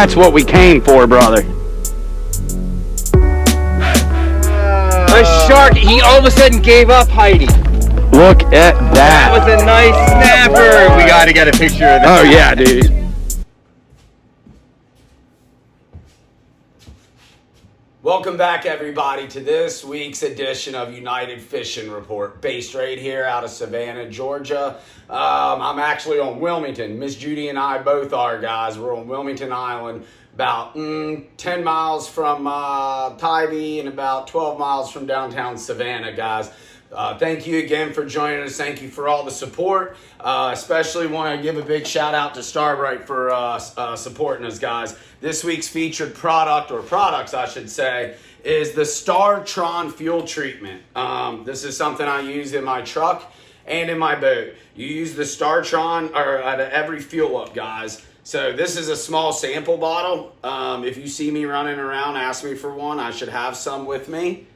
That's what we came for, brother. A shark, he all of a sudden gave up, Heidi. Look at that. That was a nice snapper. We got to get a picture of that. Oh, yeah, dude. Welcome back, everybody, to this week's edition of United Fishing Report, based right here out of Savannah, Georgia. I'm actually on Wilmington. Miss Judy and I both are, guys. We're on Wilmington Island, about 10 miles from Tybee and about 12 miles from downtown Savannah, guys. Thank you again for joining us. Thank you for all the support. Especially want to give a big shout out to Starbright for supporting us, guys. This week's featured product, or products I should say, is the StarTron fuel treatment. This is something I use in my truck and in my boat. You use the StarTron at every fuel up, guys. So this is a small sample bottle. If you see me running around, ask me for one. I should have some with me.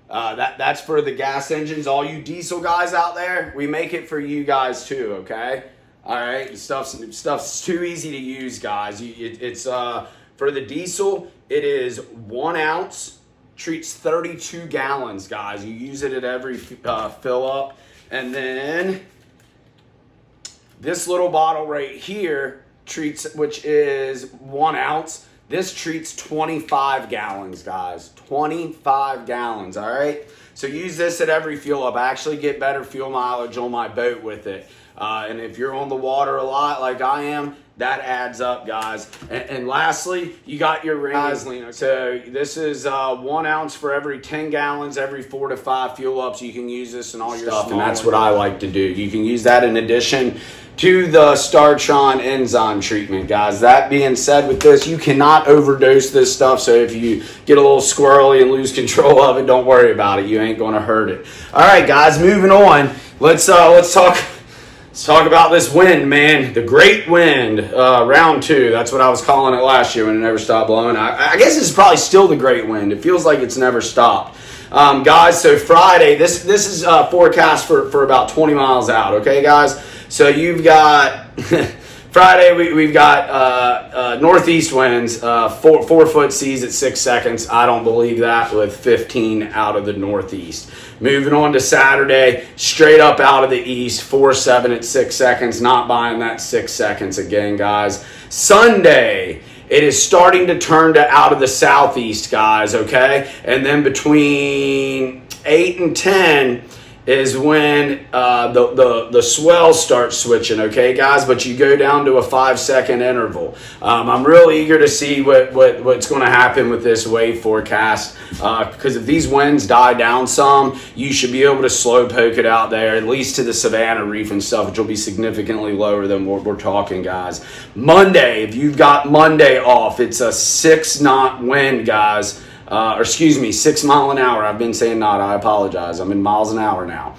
That's for the gas engines. All you diesel guys out there, we make it for you guys too, okay? All right, stuff's too easy to use, guys. It's for the diesel, it is 1 ounce, treats 32 gallons, guys. You use it at every fill up. And then this little bottle right here treats, which is 1 ounce. This treats 25 gallons, guys. 25 gallons, all right? So use this at every fuel up. I actually get better fuel mileage on my boat with it. And if you're on the water a lot like I am, that adds up, guys. And lastly, you got your Lanier. So this is 1 ounce for every 10 gallons, every 4 to 5 fuel ups. You can use this in all your stuff, and that's what I like to do. You can use that in addition to the StarTron enzyme treatment, guys. That being said, with this, you cannot overdose this stuff. So if you get a little squirrely and lose control of it, don't worry about it. You ain't gonna hurt it. All right, guys, moving on. Let's talk about this wind, man. The great wind, round 2. That's what I was calling it last year when it never stopped blowing. I guess it's probably still the great wind. It feels like it's never stopped. Guys, so Friday, this is forecast for about 20 miles out, okay, guys? So you've got Friday, we've got northeast winds, 4-foot seas at 6 seconds. I don't believe that with 15 out of the northeast. Moving on to Saturday, straight up out of the east, 4-7 at 6 seconds. Not buying that 6 seconds again, guys. Sunday, it is starting to turn to out of the southeast, guys, okay? And then between 8 and 10 is when the swell starts switching, okay, guys? But you go down to a 5-second interval. I'm real eager to see what's going to happen with this wave forecast, because if these winds die down some, you should be able to slow poke it out there, at least to the Savannah Reef and stuff, which will be significantly lower than what we're talking, guys. Monday, if you've got Monday off, it's a 6-knot wind, guys. 6 mile an hour. I've been saying knot. I apologize. I'm in miles an hour now.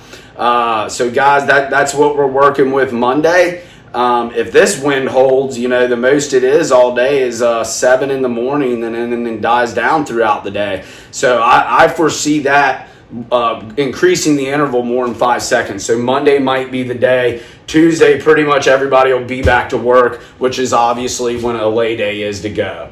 So guys, that's what we're working with Monday. If this wind holds, the most it is all day is 7 in the morning, and then dies down throughout the day. So I foresee that increasing the interval more than 5 seconds. So Monday might be the day. Tuesday, pretty much everybody will be back to work, which is obviously when a lay day is to go.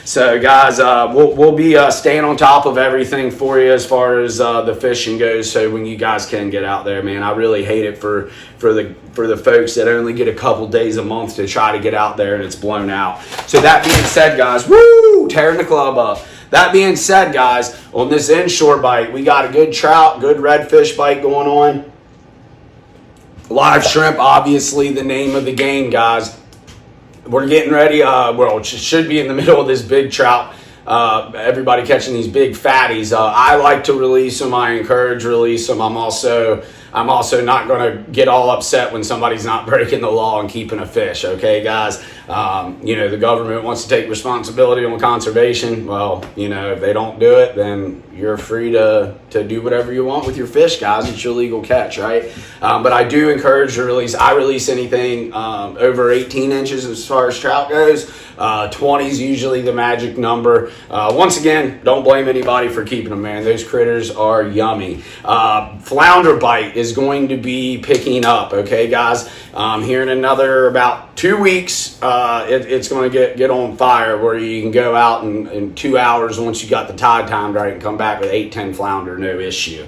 So guys, we'll be staying on top of everything for you as far as the fishing goes. So when you guys can get out there, man, I really hate it for the folks that only get a couple days a month to try to get out there and it's blown out. So that being said, guys, woo, tearing the club up. That being said, guys, on this inshore bite, we got a good trout, good redfish bite going on. Live shrimp, obviously the name of the game, guys. We're getting ready. It should be in the middle of this big trout. Everybody catching these big fatties. I like to release them. I encourage release them. I'm also not going to get all upset when somebody's not breaking the law and keeping a fish. Okay, guys. The government wants to take responsibility on conservation. Well, if they don't do it, then you're free to do whatever you want with your fish, guys. It's your legal catch, right? But I do encourage the release. I release anything over 18 inches as far as trout goes. 20 is usually the magic number. Once again, don't blame anybody for keeping them, man. Those critters are yummy. Flounder bite is going to be picking up. Okay, guys, here in another about 2 weeks, it's going to get on fire, where you can go out in 2 hours once you got the tide timed right and come back with 8-10 flounder, no issue.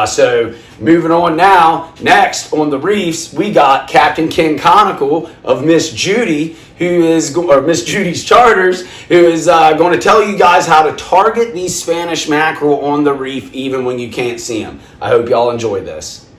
So moving on now, next on the Reefs, we got Captain Ken Conical of Miss Judy, or Miss Judy's Charters, who is going to tell you guys how to target these Spanish mackerel on the reef even when you can't see them. I hope y'all enjoy this.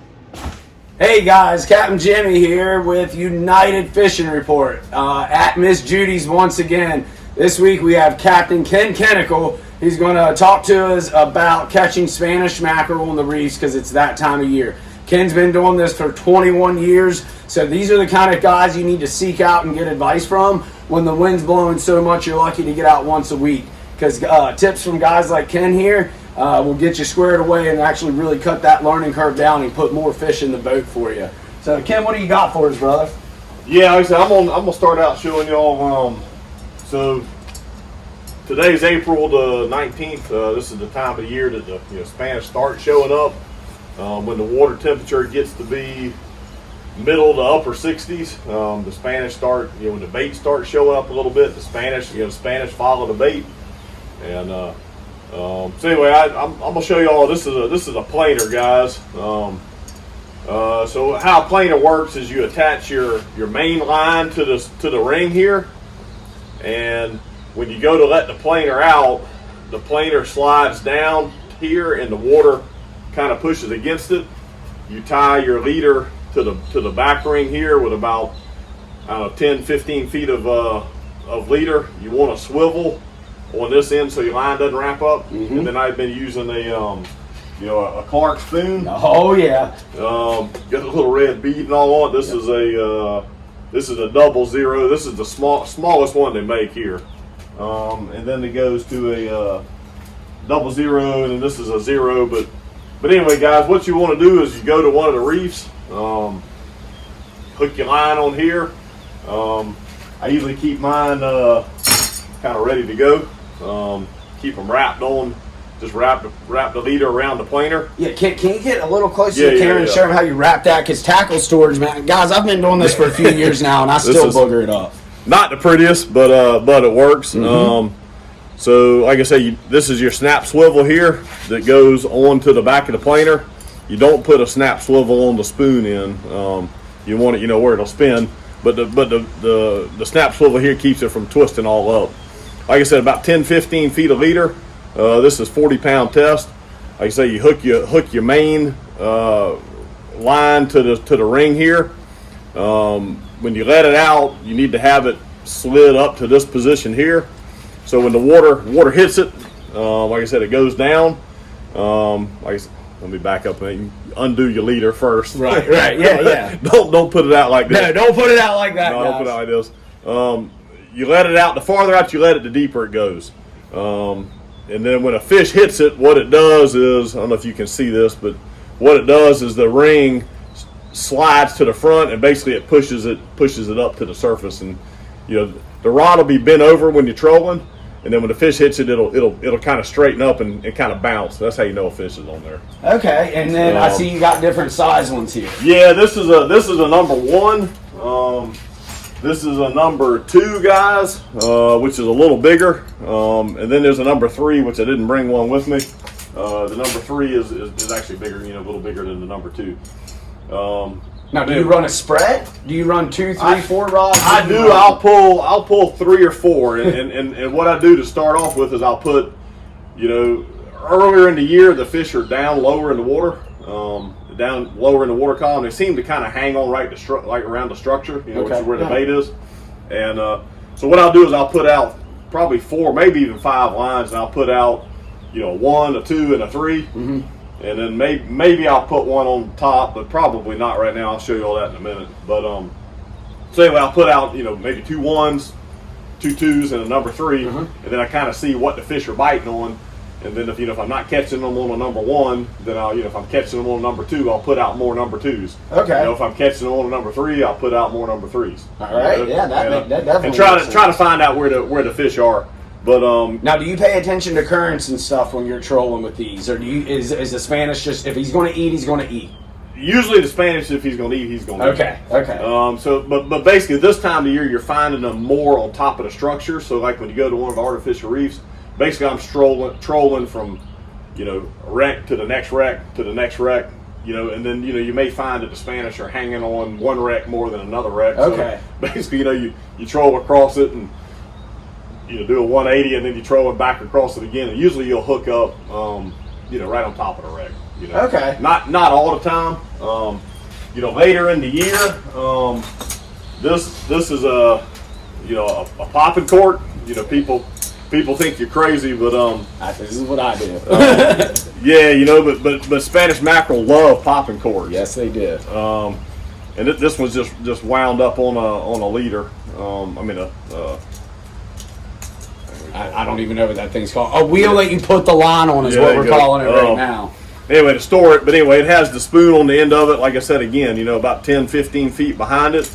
Hey guys, Captain Jimmy here with United Fishing Report at Miss Judy's once again. This week we have Captain Ken Conical. He's going to talk to us about catching Spanish mackerel on the reefs because it's that time of year. Ken's been doing this for 21 years, so these are the kind of guys you need to seek out and get advice from when the wind's blowing so much you're lucky to get out once a week. Because tips from guys like Ken here will get you squared away and actually really cut that learning curve down and put more fish in the boat for you. So Ken, what do you got for us, brother? Yeah, like I said, I'm gonna start out showing y'all. So today's April the 19th. This is the time of year that the Spanish start showing up. When the water temperature gets to be middle to upper 60s, the Spanish start. When the bait starts showing up a little bit, the Spanish follow the bait. And so anyway, I'm gonna show y'all. This is a planer, guys. So how a planer works is you attach your main line to the ring here, and when you go to let the planer out, the planer slides down here and the water kind of pushes against it. You tie your leader to the back ring here with about 10-15 feet of leader. You want to swivel on this end so your line doesn't wrap up. Mm-hmm. And then I've been using a Clark spoon. Oh yeah. Got a little red bead and all on it. This is a 00. This is the smallest one they make here. And then it goes to a 00, and then this is a 0. But anyway, guys, what you want to do is you go to one of the reefs, hook your line on here. I usually keep mine kind of ready to go. Keep them wrapped on. Just wrap the leader around the planer. Yeah, can you get a little closer to the camera and show them how you wrap that? Because tackle storage, man, guys, I've been doing this for a few years now, and I still booger it up. Not the prettiest, but it works. Mm-hmm. So like I say, this is your snap swivel here that goes onto the back of the planer. You don't put a snap swivel on the spoon in. You want it, where it'll spin. But the snap swivel here keeps it from twisting all up. Like I said, about 10-15 feet of leader. This is 40-pound test. Like I say, you hook your main line to the ring here. When you let it out, you need to have it slid up to this position here. So when the water hits it, like I said, it goes down. Let me back up and undo your leader first. Right, yeah. Don't put it out like this. No, don't put it out like that. No, don't put it out like this. You let it out. The farther out you let it, the deeper it goes. And then when a fish hits it, what it does is, I don't know if you can see this, but what it does is the ring slides to the front, and basically it pushes it up to the surface, and the rod will be bent over when you're trolling, and then when the fish hits it, it'll kind of straighten up and kind of bounce. That's how you know a fish is on there. Okay, and then I see you got different size ones here. Yeah, this is a number 1. This is a number 2, guys, which is a little bigger, and then there's a number 3, which I didn't bring one with me. The number 3 is actually bigger, a little bigger than the number 2. Now, do you run a spread? Do you run 2, 3, 4 rods? I do. I'll pull 3 or 4, and what I do to start off with is I'll put, earlier in the year the fish are down lower in the water, down lower in the water column. They seem to kind of hang on right around the structure, which is where the bait is. And so what I'll do is I'll put out probably 4, maybe even 5 lines, and I'll put out, 1, a 2, and a 3. Mm-hmm. And then maybe I'll put one on top, but probably not right now. I'll show you all that in a minute. But so anyway, I'll put out maybe 2 1s, 2 2s, and a number 3, and then I kind of see what the fish are biting on. And then if I'm not catching them on a number 1, then I'll if I'm catching them on a number 2, I'll put out more number 2s. Okay. If I'm catching them on a number 3, I'll put out more number 3s. All right. Yeah, that definitely. And try to find out where the fish are. But now, do you pay attention to currents and stuff when you're trolling with these, or is the Spanish just if he's going to eat, he's going to eat? usually the Spanish, if he's going to eat, he's going to eat. Okay. But basically this time of year, you're finding them more on top of the structure. So like when you go to one of the artificial reefs, basically I'm trolling from, wreck to the next wreck to the next wreck, and then, you may find that the Spanish are hanging on one wreck more than another wreck. Okay. So basically, you troll across it and, do a 180 and then you troll it back across it again. And usually you'll hook up, right on top of the wreck. Okay. Not all the time. Later in the year, this is a popping cork. People think you're crazy, but this is what I do. but Spanish mackerel love popping corks. Yes, they do. And this one's just wound up on a leader. I don't even know what that thing's called. A wheel that you put the line on is what we're calling it right now. Anyway, to store it, but anyway, it has the spoon on the end of it. Like I said again, about 10, 15 feet behind it,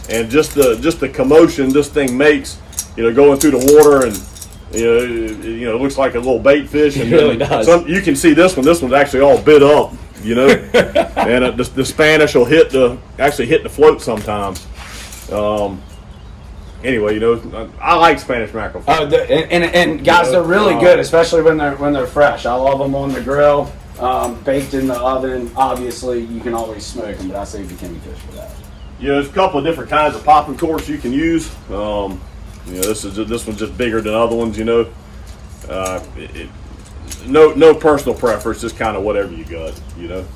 and just the commotion this thing makes, going through the water, and it looks like a little bait fish. And it really does. You can see this one. This one's actually all bit up, and the Spanish will hit the float sometimes. Anyway, I like Spanish mackerel. And guys, they're really good, especially when they're fresh. I love them on the grill, baked in the oven. Obviously, you can always smoke them, but I save the Kimmy fish for that. There's a couple of different kinds of popping corks you can use. This one's just bigger than other ones. No personal preference, just kind of whatever you got.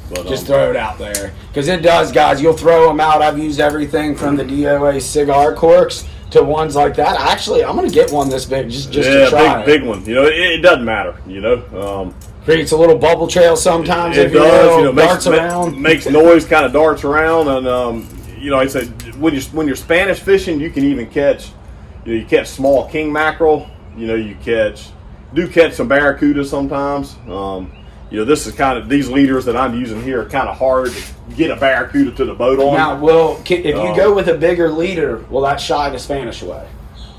But, just throw it out there because it does, guys. You'll throw them out. I've used everything from the DOA cigar corks to ones like that. Actually, I'm going to get one this big just to try big one. It doesn't matter. Creates a little bubble trail sometimes. It does. Darts around. Makes noise, kind of darts around, and I said when you're Spanish fishing, you can even catch. You catch small king mackerel. You catch some barracuda sometimes. This is these leaders that I'm using here are kind of hard to get a barracuda to the boat on. Now, if you go with a bigger leader, will that shy the Spanish away?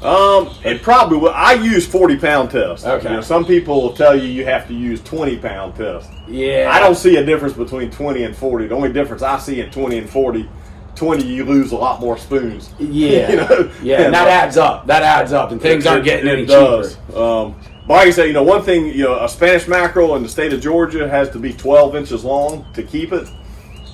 It probably will. I use 40-pound test. Okay. Some people will tell you have to use 20-pound test. Yeah. I don't see a difference between 20 and 40. The only difference I see in 20 and 40, 20 you lose a lot more spoons. Yeah. Yeah, and that adds up. And things aren't getting any cheaper. But like I say, one thing, a Spanish mackerel in the state of Georgia has to be 12 inches long to keep it.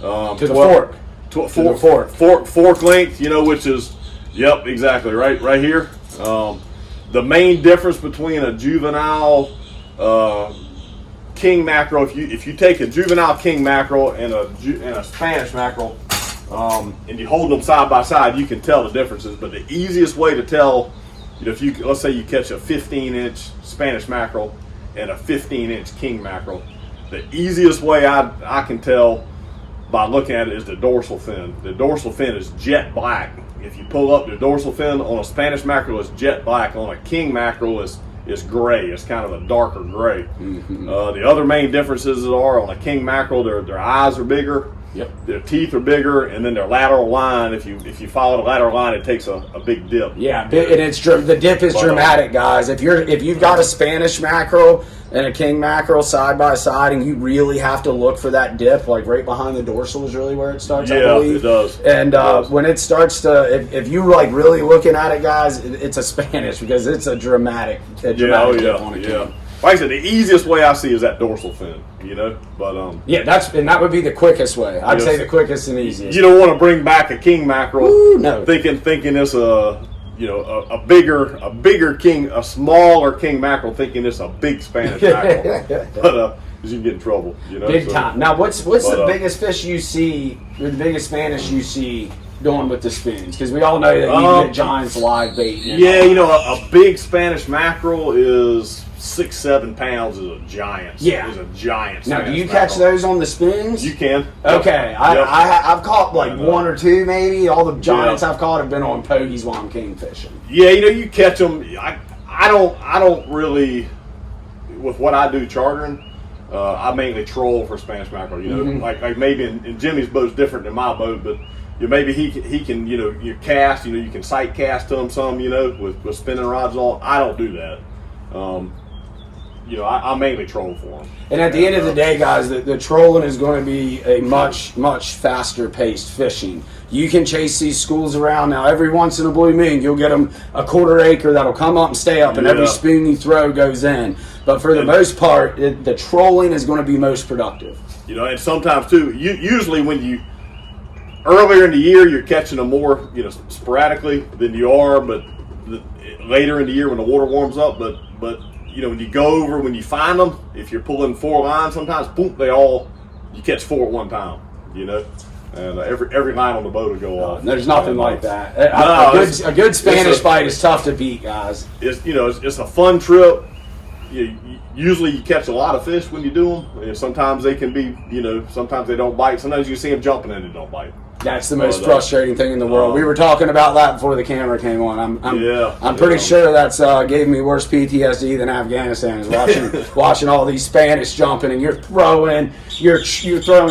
To the fork. Fork length, which is, yep, exactly, right here. The main difference between a juvenile king mackerel, if you take a juvenile king mackerel and a Spanish mackerel, and you hold them side by side, you can tell the differences. But the easiest way to tell, let's say you catch a 15-inch Spanish mackerel and a 15-inch king mackerel, the easiest way I can tell by looking at it is the dorsal fin. The dorsal fin is jet black. If you pull up the dorsal fin on a Spanish mackerel, it's jet black. On a king mackerel, it's gray. It's kind of a darker gray. Mm-hmm. The other main differences are on a king mackerel, their eyes are bigger. Yep. Their teeth are bigger, and then their lateral line. If you follow the lateral line, it takes a big dip. Yeah, and the dip is dramatic, guys. If you've got a Spanish mackerel and a king mackerel side by side, and you really have to look for that dip, like right behind the dorsal is really where it starts. I believe it does. And when it starts to, if you like really looking at it, guys, it's a Spanish because it's a dramatic dip on a king. Like I said, the easiest way I see is that dorsal fin, but that would be the quickest way. I'd say the quickest and easiest. You don't want to bring back a king mackerel, thinking it's a bigger king, a smaller king mackerel, thinking it's a big Spanish mackerel, but you can get in trouble, Big time. Now, what's the biggest fish you see, or the biggest Spanish you see going with the spoons? Because we all know that you get giants live bait. A big Spanish mackerel is 6-7 pounds. Is a giant. Yeah, is a giant. Now, Spanish do you catch mackerel. those on the spoons? You can. Okay, Yep. I've caught like one or two maybe. All the giants I've caught have been on pogies while I'm king fishing. Yeah, you catch them. I don't really, with what I do chartering, I mainly troll for Spanish mackerel. Like maybe in Jimmy's boat's different than my boat, but maybe he can you cast, you can sight cast to them some, with spinning rods on. I don't do that. I mainly troll for them. And at the end of the day, guys, the trolling is going to be a much faster paced fishing. You can chase these schools around now. Every once in a blue moon, you'll get them a quarter acre that'll come up and stay up, and every spoon you throw goes in. But for the most part, the trolling is going to be most productive. And sometimes too, usually when you earlier in the year, you're catching them more, sporadically than you are, but later in the year when the water warms up, but when you go over, when you find them, if you're pulling 4 lines, sometimes boom, you catch 4 at one time, and every line on the boat will go off. There's nothing like that. A good Spanish bite is tough to beat, guys. It's a fun trip. Usually you catch a lot of fish when you do them. And sometimes they can be, sometimes they don't bite. Sometimes you see them jumping and they don't bite. That's the most frustrating thing in the world. We were talking about that before the camera came on. I'm pretty sure that's gave me worse PTSD than Afghanistan, is watching all these Spanish jumping, and you're throwing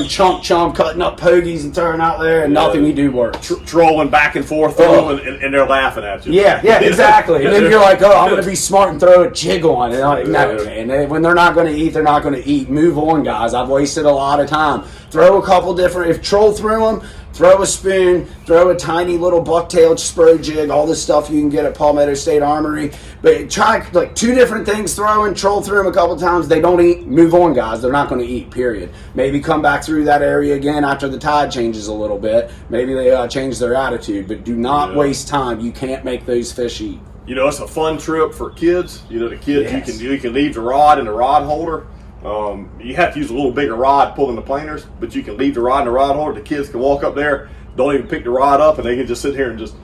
chunk, cutting up pogies and throwing out there, and nothing you do works. Trolling back and forth, and they're laughing at you. Yeah, exactly. And then you're like, oh, I'm going to be smart and throw a jig on. And I'm like, no, man. When they're not going to eat, they're not going to eat. Move on, guys. I've wasted a lot of time. Throw a couple different, if troll through them, throw a spoon, throw a tiny little buck-tailed spray jig, all this stuff you can get at Palmetto State Armory. But try like 2 different things, troll through them a couple times. They don't eat, move on, guys. They're not going to eat, period. Maybe come back through that area again after the tide changes a little bit. Maybe they change their attitude, but do not waste time. You can't make those fish eat. It's a fun trip for kids. The kids, Yes. you can leave the rod in the rod holder. You have to use a little bigger rod pulling the planers, but you can leave the rod in the rod holder. The kids can walk up there, don't even pick the rod up, and they can just sit here and just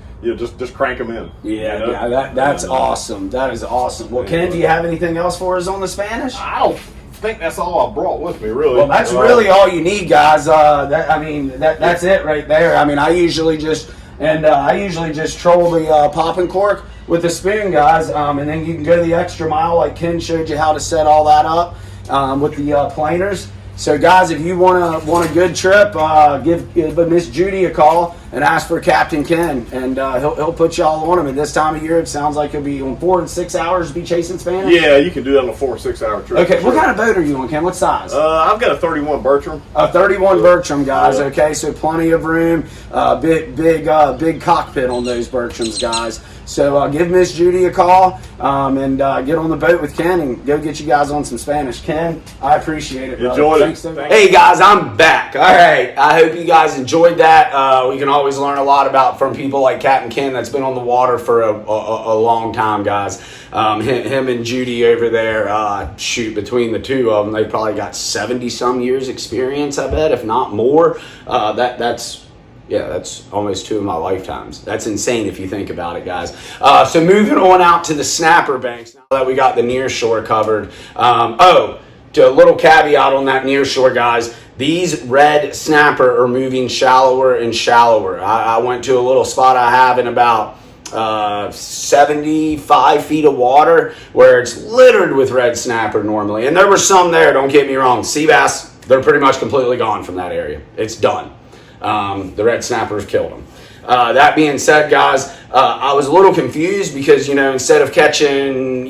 crank them in. That's awesome. That is awesome. Well, Ken, do you have anything else for us on the Spanish? I don't think that's all I brought with me, really. Well, that's really all you need, guys. That's it right there. I usually just troll the popping cork with the spoon, guys, and then you can go the extra mile, like Ken showed you how to set all that up with the planers. So, guys, if you want a good trip, give Miss Judy a call and ask for Captain Ken, and he'll put y'all on him. At this time of year, it sounds like he'll be on 4 and 6 hours to be chasing Spanish. Yeah, you can do that on a 4 or 6 hour trip. Okay, what kind of boat are you on, Ken? What size? I've got a 31 Bertram. A 31 Bertram, guys. Okay, so plenty of room. Big cockpit on those Bertrams, guys. So give Miss Judy a call and get on the boat with Ken and go get you guys on some Spanish. Ken, I appreciate it, brother. Enjoyed it. Thanks so much. Hey guys, I'm back. All right, I hope you guys enjoyed that. We can always learn a lot from people like Captain Ken that's been on the water for a long time, guys. Him and Judy over there, between the two of them, they probably got 70-some years experience, I bet, if not more. That's almost 2 of my lifetimes. That's insane if you think about it, guys. So moving on out to the snapper banks, now that we got the near shore covered. To a little caveat on that near shore, guys. These red snapper are moving shallower and shallower. I went to a little spot I have in about 75 feet of water where it's littered with red snapper normally. And there were some there, don't get me wrong. Sea bass, they're pretty much completely gone from that area. It's done. The red snappers killed them. That being said, guys, I was a little confused because, instead of catching,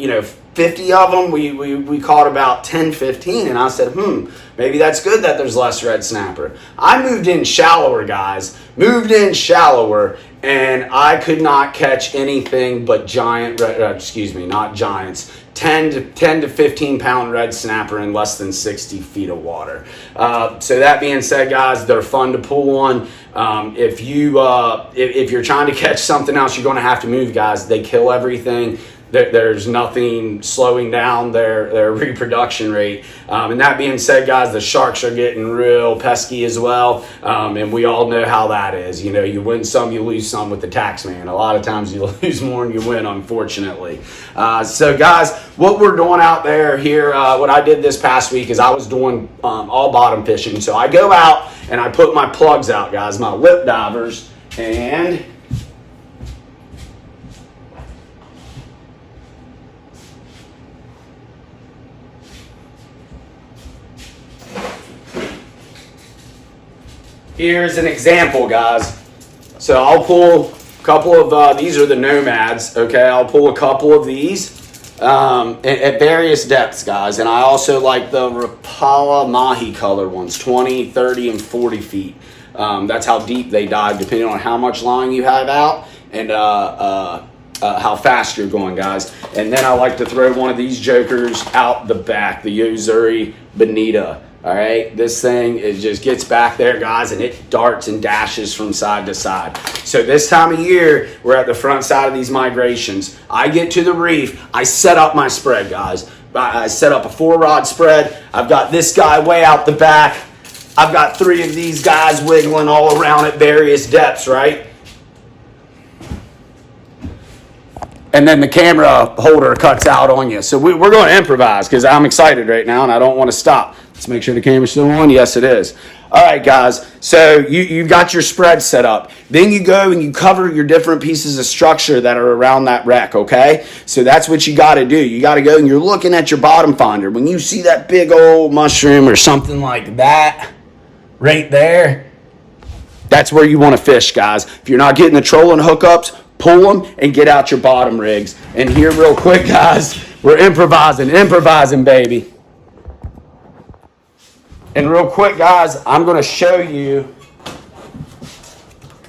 50 of them, we caught about 10, 15. And I said, maybe that's good that there's less red snapper. I moved in shallower, guys. And I could not catch anything but not giants. 10 to 15 pound red snapper in less than 60 feet of water. So that being said, guys, they're fun to pull on. If you're trying to catch something else, you're going to have to move, guys. They kill everything. There's nothing slowing down their reproduction rate. And that being said, guys, the sharks are getting real pesky as well. And we all know how that is. You win some, you lose some with the tax man. A lot of times you lose more than you win, unfortunately. So, guys, what we're doing out there here, what I did this past week is I was doing all bottom fishing. So I go out and I put my plugs out, guys, my lip divers, and here's an example, guys. So I'll pull a couple of, these are the Nomads, okay? I'll pull a couple of these, at various depths, guys. And I also like the Rapala Mahi color ones, 20, 30, and 40 feet. That's how deep they dive, depending on how much line you have out and how fast you're going, guys. And then I like to throw one of these jokers out the back, the Yozuri Bonita. All right, this thing just gets back there, guys, and it darts and dashes from side to side. So this time of year, we're at the front side of these migrations. I get to the reef, I set up my spread, guys. I set up a 4-rod spread. I've got this guy way out the back. I've got 3 of these guys wiggling all around at various depths, right? And then the camera holder cuts out on you. So we're going to improvise because I'm excited right now and I don't want to stop. Let's make sure the camera's still on. Yes, it is. All right, guys. So you've got your spread set up. Then you go and you cover your different pieces of structure that are around that wreck, okay? So that's what you got to do. You got to go and you're looking at your bottom finder. When you see that big old mushroom or something like that right there, that's where you want to fish, guys. If you're not getting the trolling hookups, pull them and get out your bottom rigs. And here real quick, guys, we're improvising, baby. And real quick, guys, I'm going to show you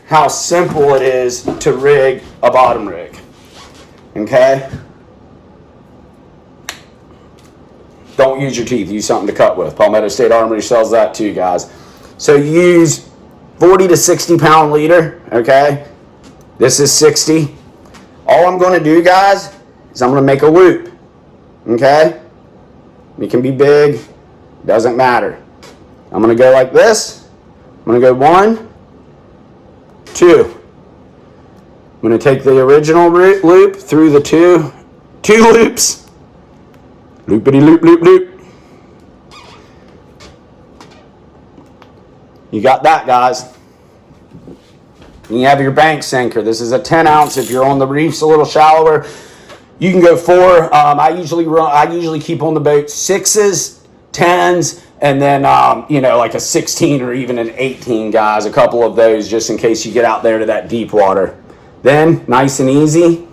how simple it is to rig a bottom rig. Okay? Don't use your teeth. Use something to cut with. Palmetto State Armory sells that too, guys. So use 40 to 60 pound leader, okay? This is 60. All I'm going to do, guys, is I'm going to make a loop, okay? It can be big. Doesn't matter. I'm going to go like this. I'm going to go 1, 2. I'm going to take the original loop through the two loops. Loopity loop, loop, loop. You got that, guys. You have your bank sinker. This is a 10 ounce. If you're on the reefs a little shallower, you can go 4. I usually keep on the boat 6s, 10s, and then like a 16 or even an 18, guys. A couple of those just in case you get out there to that deep water. Then nice and easy.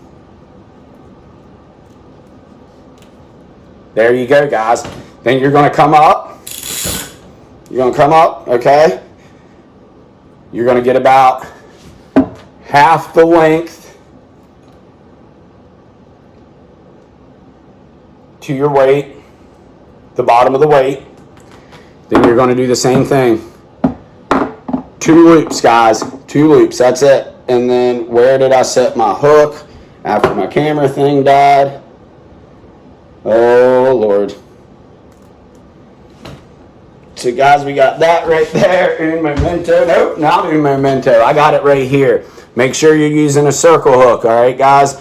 There you go, guys. Then you're going to come up. Okay? You're going to get about half the length to your weight, the bottom of the weight. Then you're going to do the same thing. 2 loops, guys. 2 loops. That's it. And then where did I set my hook after my camera thing died? Oh, Lord. So, guys, we got that right there in memento. Nope, not in memento. I got it right here. Make sure you're using a circle hook, all right, guys?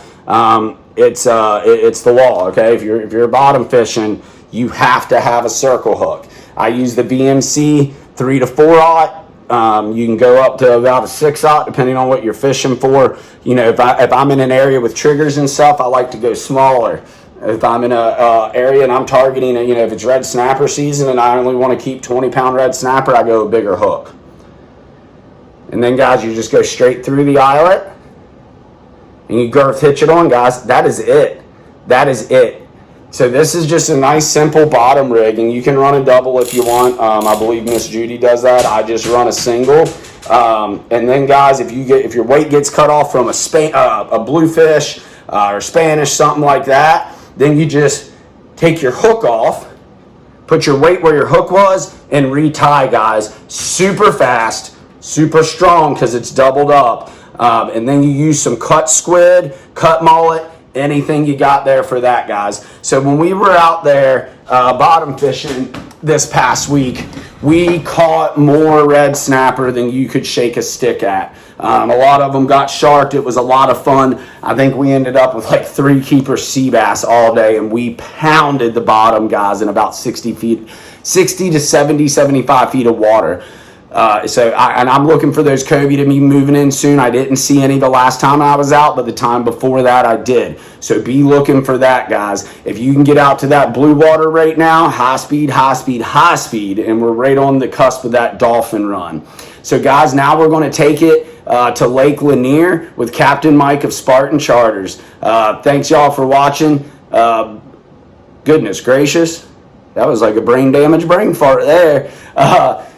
It's the law, okay? If you're bottom fishing, you have to have a circle hook. I use the BMC 3 to 4-aught. You can go up to about a 6-aught depending on what you're fishing for. You know, if I'm in an area with triggers and stuff, I like to go smaller. If I'm in a area and I'm targeting, if it's red snapper season and I only want to keep 20-pound red snapper, I go a bigger hook. And then, guys, you just go straight through the eyelet and you girth hitch it on, guys. That is it. That is it. So this is just a nice, simple bottom rig, and you can run a double if you want. I believe Miss Judy does that. I just run a single. And then, guys, if your weight gets cut off from a bluefish or Spanish, something like that, then you just take your hook off, put your weight where your hook was, and retie, guys. Super fast, super strong because it's doubled up. And then you use some cut squid, cut mullet, anything you got there for that, guys. So when we were out there bottom fishing this past week, we caught more red snapper than you could shake a stick at. A lot of them got sharked. It was a lot of fun. I think we ended up with like 3 keeper sea bass all day, and we pounded the bottom, guys, in about 60 to 70, 75 feet of water. I'm looking for those covey to be moving in soon. I didn't see any the last time I was out, but the time before that I did. So be looking for that, guys. If you can get out to that blue water right now, high speed, and we're right on the cusp of that dolphin run. So, guys, now we're going to take it to Lake Lanier with Captain Mike of Spartan Charters. Thanks, y'all, for watching. Goodness gracious. That was like a brain fart there.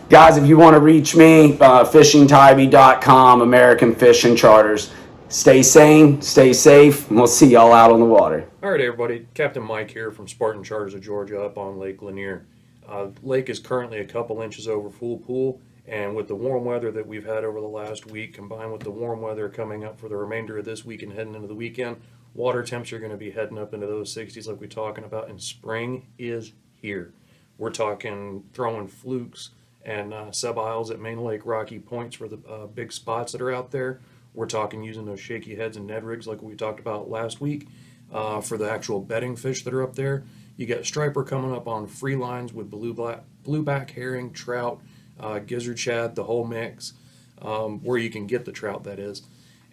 Guys, if you want to reach me, fishingtybee.com, American Fishing Charters. Stay sane, stay safe, and we'll see y'all out on the water. All right, everybody. Captain Mike here from Spartan Charters of Georgia up on Lake Lanier. Lake is currently a couple inches over full pool, and with the warm weather that we've had over the last week, combined with the warm weather coming up for the remainder of this week and heading into the weekend, water temps are going to be heading up into those 60s like we're talking about, and spring is here. We're talking throwing flukes and sub-aisles at Main Lake Rocky Points for the big spots that are out there. We're talking using those shaky heads and Ned rigs like we talked about last week for the actual bedding fish that are up there. You got striper coming up on free lines with blueback herring, trout, gizzard shad, the whole mix, where you can get the trout, that is.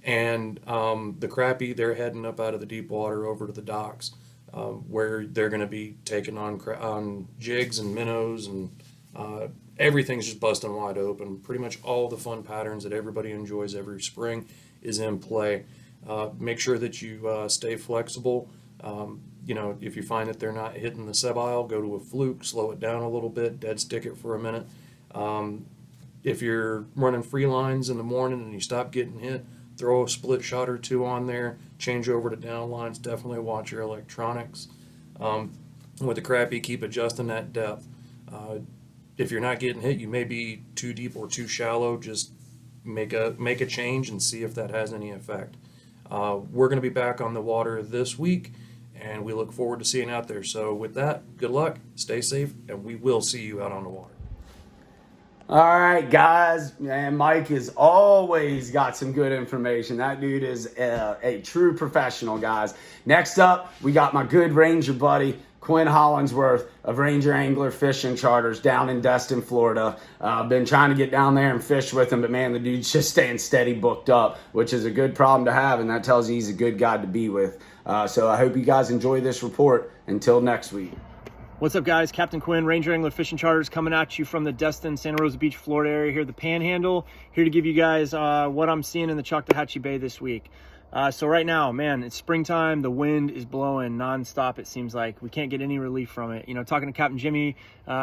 And the crappie, they're heading up out of the deep water over to the docks, where they're going to be taking on jigs and minnows, and everything's just busting wide open. Pretty much all the fun patterns that everybody enjoys every spring is in play. Make sure that you stay flexible. If you find that they're not hitting the sub-aisle, go to a fluke, slow it down a little bit, dead stick it for a minute. If you're running free lines in the morning and you stop getting hit, throw a split shot or two on there, change over to down lines, definitely watch your electronics. With the crappie, keep adjusting that depth. If you're not getting hit, you may be too deep or too shallow. Just make a change and see if that has any effect. We're going to be back on the water this week, and we look forward to seeing you out there. So with that, good luck, stay safe, and we will see you out on the water. All right, guys, man, Mike has always got some good information. That dude is a true professional, guys. Next up, we got my good Ranger buddy, Quinn Hollandsworth of Ranger Angler Fishing Charters down in Destin, Florida. I've been trying to get down there and fish with him, but man, the dude's just staying steady booked up, which is a good problem to have, and that tells you he's a good guy to be with. So I hope you guys enjoy this report. Until next week. What's up, guys? Captain Quinn, Ranger Angler Fishing Charters, coming at you from the Destin, Santa Rosa Beach, Florida area here, the Panhandle. Here to give you guys what I'm seeing in the Choctawhatchee Bay this week. So right now, man, it's springtime. The wind is blowing nonstop, it seems like. We can't get any relief from it. Talking to Captain Jimmy,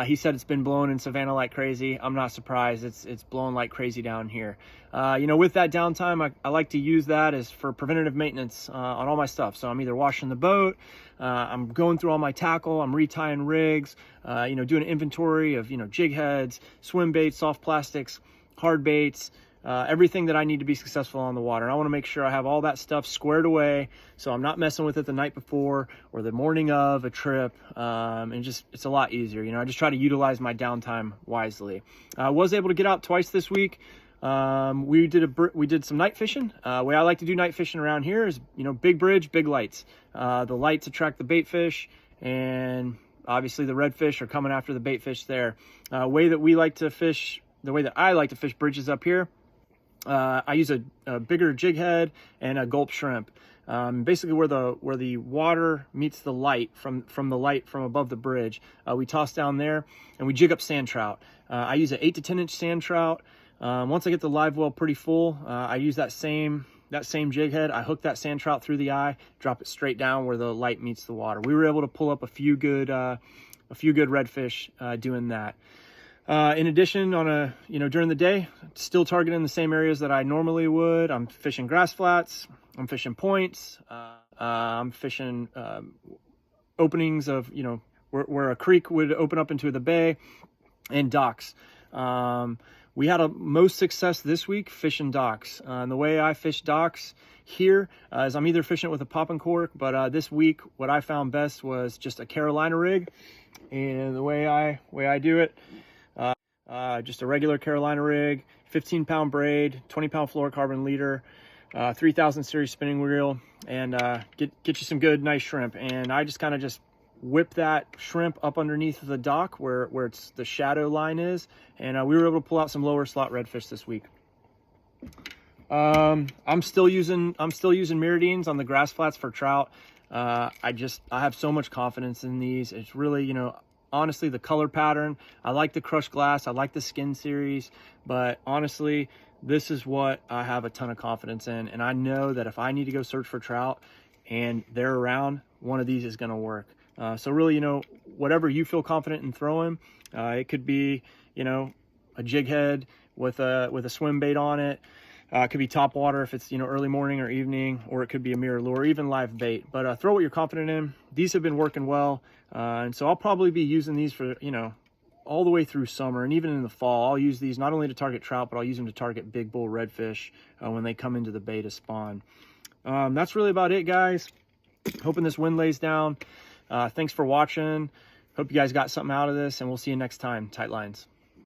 he said it's been blowing in Savannah like crazy. I'm not surprised. It's blowing like crazy down here. With that downtime, I like to use that as for preventative maintenance on all my stuff. So I'm either washing the boat, I'm going through all my tackle, I'm retying rigs, doing an inventory of, jig heads, swim baits, soft plastics, hard baits, everything that I need to be successful on the water. And I want to make sure I have all that stuff squared away so I'm not messing with it the night before or the morning of a trip. And it's a lot easier. I just try to utilize my downtime wisely. I was able to get out twice this week. We did some night fishing. The way I like to do night fishing around here is, big bridge, big lights. The lights attract the bait fish, and obviously the redfish are coming after the bait fish there. The way that I like to fish bridges up here, I use a bigger jig head and a gulp shrimp. Basically where the water meets the light from the light from above the bridge, we toss down there and we jig up sand trout. I use an 8 to 10 inch sand trout. Once I get the live well pretty full, I use that same jig head. I hook that sand trout through the eye, drop it straight down where the light meets the water. We were able to pull up a few good redfish doing that. In addition, during the day, still targeting the same areas that I normally would. I'm fishing grass flats, I'm fishing points, I'm fishing openings of, where a creek would open up into the bay, and docks. We had most success this week fishing docks. And the way I fish docks here is I'm either fishing it with a popping cork, but this week what I found best was just a Carolina rig. And the way I do it, just a regular Carolina rig, 15-pound braid, 20-pound fluorocarbon leader, 3000 series spinning reel, and get you some good, nice shrimp. And I just kind of whip that shrimp up underneath the dock where it's the shadow line is, and we were able to pull out some lower slot redfish this week. I'm still using Miradines on the grass flats for trout. I have so much confidence in these. It's really, honestly, the color pattern. I like the crushed glass. I like the skin series, but honestly, this is what I have a ton of confidence in. And I know that if I need to go search for trout and they're around, one of these is going to work. So really, you know, whatever you feel confident in throwing, it could be, you know, a jig head with a swim bait on it. It could be top water if it's, you know, early morning or evening, or it could be a mirror lure, or even live bait. But throw what you're confident in. These have been working well, and so I'll probably be using these for, you know, all the way through summer, and even in the fall. I'll use these not only to target trout, but I'll use them to target big bull redfish when they come into the bay to spawn. That's really about it, guys. Hoping this wind lays down. Thanks for watching. Hope you guys got something out of this, and we'll see you next time. Tight lines.